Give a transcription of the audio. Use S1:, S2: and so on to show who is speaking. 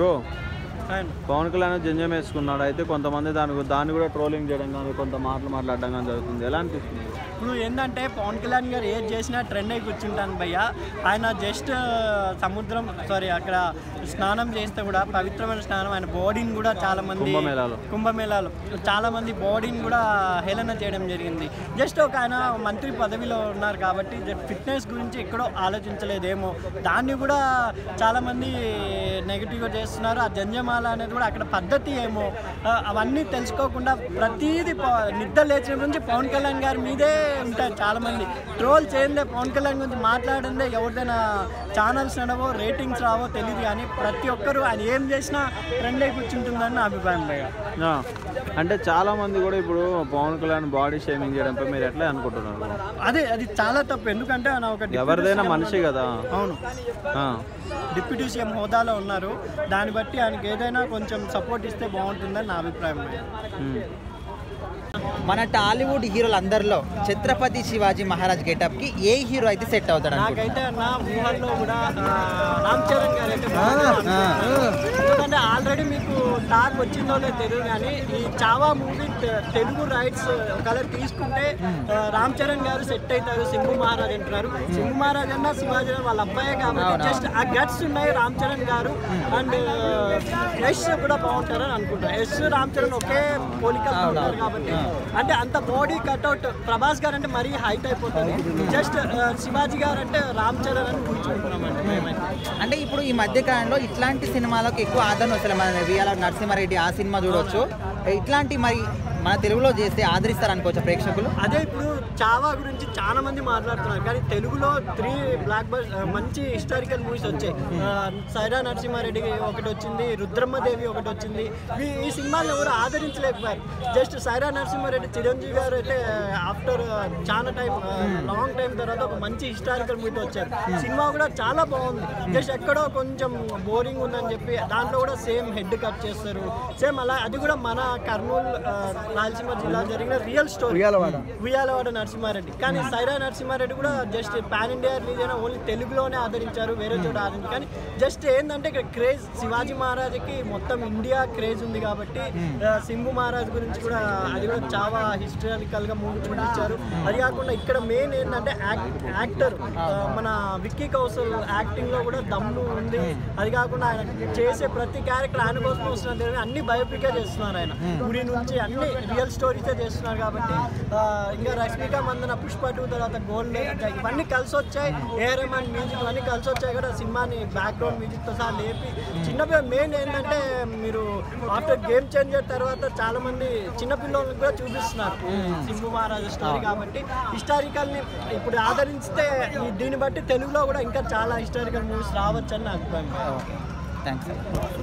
S1: Bro Pawan Kalyan జంజం వేసుకున్నాడు, అయితే కొంతమంది దాన్ని కూడా ట్రోలింగ్ చేయడం కానీ కొంత మాటలు మాట్లాడడం కానీ జరుగుతుంది, ఎలా అనిపిస్తుంది?
S2: ఇప్పుడు ఏంటంటే పవన్ కళ్యాణ్ గారు ఏది చేసినా ట్రెండ్ అయి కూర్చుంటాను భయ్య. ఆయన జస్ట్ అక్కడ స్నానం చేస్తే కూడా పవిత్రమైన స్నానం, ఆయన బాడీని కూడా చాలామంది కుంభమేళాలో చాలామంది బాడీని కూడా హేళన చేయడం జరిగింది. జస్ట్ ఆయన మంత్రి పదవిలో ఉన్నారు కాబట్టి ఫిట్నెస్ గురించి ఎక్కడో ఆలోచించలేదేమో, దాన్ని కూడా చాలామంది నెగిటివ్గా చేస్తున్నారు. ఆ జంజమాల అనేది కూడా అక్కడ పద్ధతి ఏమో అవన్నీ తెలుసుకోకుండా ప్రతిదీ నిద్ర లేచిన నుంచి పవన్ కళ్యాణ్ గారి మీదే ఉంటారు. చాలామంది ట్రోల్ చేయందే పవన్ కళ్యాణ్ గురించి మాట్లాడిందే ఎవరిదైనా ఛానల్స్ నడవో రేటింగ్స్ రావో తెలియదు, కానీ ప్రతి ఒక్కరు ఆయన ఏం చేసినా ట్రెండ్ అయి కూర్చుంటుందని నా అభిప్రాయం.
S1: అంటే చాలా మంది కూడా ఇప్పుడు పవన్ కళ్యాణ్ బాడీ షేమింగ్ చేయడంపై మీరు ఎట్లా అనుకుంటున్నారు?
S2: అది చాలా తప్పు. ఎందుకంటే ఆయన ఒక
S1: ఎవరిదైనా మనిషి కదా.
S2: అవును, డిప్యూటీ సీఎం హోదాలో ఉన్నారు. దాన్ని బట్టి ఆయనకి ఏదైనా కొంచెం సపోర్ట్ ఇస్తే బాగుంటుందని నా అభిప్రాయం.
S3: మన టాలీవుడ్ హీరోలు అందరిలో ఛత్రపతి శివాజీ మహారాజ్ గెటప్ కి ఏ హీరో అయితే సెట్ అవుతాడు?
S2: నాకైతే నా ఊహల్లో కూడా రామ్ చరణ్ గారు అయితే, ఎందుకంటే ఆల్రెడీ మీకు టాక్ వచ్చిందో లేదో తెలియదు, కానీ ఈ చావా మూవీ తెలుగు రైట్స్ ఒకవేళ తీసుకుంటే రామ్ చరణ్ గారు సెట్ అవుతారు. సింహు మహారాజ్ అంటున్నారు. సింహు మహారాజ్ అన్న శివాజీ వాళ్ళ అబ్బాయే కాబట్టి జస్ట్ ఆ గట్స్ ఉన్నాయి రామ్ చరణ్ గారు. అండ్ యశ్ కూడా బాగుంటారని అనుకుంటారు. యశ్ రామ్ చరణ్ ఒకే పోలిక ఉంటారు కాబట్టి, అంటే అంత బాడీ కట్అవుట్. ప్రభాస్ గారు అంటే మరీ హైట్ అయిపోతుంది. జస్ట్ శివాజీ గారు అంటే రామ్ చరణ్ అని కూర్చుంటున్నామండి.
S3: అంటే ఇప్పుడు ఈ మధ్య కాలంలో ఇట్లాంటి సినిమాలకు ఎక్కువ ఆదరణ వస్తుంది. మన విఆర్ నరసింహారెడ్డి ఆ సినిమా చూడవచ్చు. ఇట్లాంటి మరి మన తెలుగులో చేస్తే ఆదరిస్తారు అనుకోవచ్చు ప్రేక్షకులు.
S2: అదే ఇప్పుడు చావా గురించి చాలా మంది మాట్లాడుతున్నారు, కానీ తెలుగులో 3 బ్లాక్ బస్టర్ మంచి హిస్టారికల్ మూవీస్ వచ్చాయి. సైరా నరసింహారెడ్డి ఒకటి వచ్చింది, రుద్రమ్మదేవి ఒకటి వచ్చింది. ఈ సినిమాలు ఎవరు ఆదరించలేకపోయారు. జస్ట్ సైరా నరసింహారెడ్డి చిరంజీవి గారు అయితే ఆఫ్టర్ చాలా లాంగ్ టైం తర్వాత ఒక మంచి హిస్టారికల్ మూవీతో వచ్చారు. సినిమా కూడా చాలా బాగుంది. జస్ట్ ఎక్కడో కొంచెం బోరింగ్ ఉందని చెప్పి దాంట్లో కూడా సేమ్ హెడ్ కట్ చేస్తారు. సేమ్ అలా అది కూడా మన కర్నూలు రాయలసీమ జిల్లా జరిగిన రియల్ స్టోరీ, ఉయ్యాలవాడ నరసింహారెడ్డి. కానీ సైరా నరసింహారెడ్డి కూడా జస్ట్ పాన్ ఇండియా రిలీజ్ అయినా ఓన్లీ తెలుగులోనే ఆదరించారు, వేరే చోట ఆదరించారు. కానీ జస్ట్ ఏంటంటే ఇక్కడ క్రేజ్ శివాజీ మహారాజ్కి మొత్తం ఇండియా క్రేజ్ ఉంది కాబట్టి సింహు మహారాజ్ గురించి కూడా అది కూడా చాలా హిస్టారికల్గా మూవీ చూపించారు. అది కాకుండా ఇక్కడ మెయిన్ ఏంటంటే యాక్టర్ మన విక్కీ కౌశల్ యాక్టింగ్లో కూడా దమ్ము ఉంది. అది కాకుండా ఆయన చేసే ప్రతి క్యారెక్టర్ ఆయన కోసం వస్తున్నారు. అన్ని బయోపికే చేస్తున్నారు. ఆయన గుడి నుంచి అన్ని రియల్ స్టోరీసే చేస్తున్నారు కాబట్టి ఇంకా రష్మిక మందన పుష్ప 2 తర్వాత గోల్డ్ ఇవన్నీ కలిసి వచ్చాయి. ఏఆర్ రెహమాన్ మ్యూజిక్ అన్నీ కలిసి వచ్చాయి కూడా సినిమాని బ్యాక్గ్రౌండ్ మ్యూజిక్తో సహా లేపి చిన్నపిల్ల మెయిన్ ఏంటంటే మీరు ఆఫ్టర్ గేమ్ చేంజర్ తర్వాత చాలా మంది చిన్నపిల్లలకు కూడా చూపిస్తున్నారు సింహు మహారాజు స్టోరీ. కాబట్టి హిస్టారికల్ని ఇప్పుడు ఆదరిస్తే దీన్ని బట్టి తెలుగులో కూడా ఇంకా చాలా హిస్టారికల్ మూవీస్ రావచ్చు అని నా అభిప్రాయం.
S3: థ్యాంక్స్.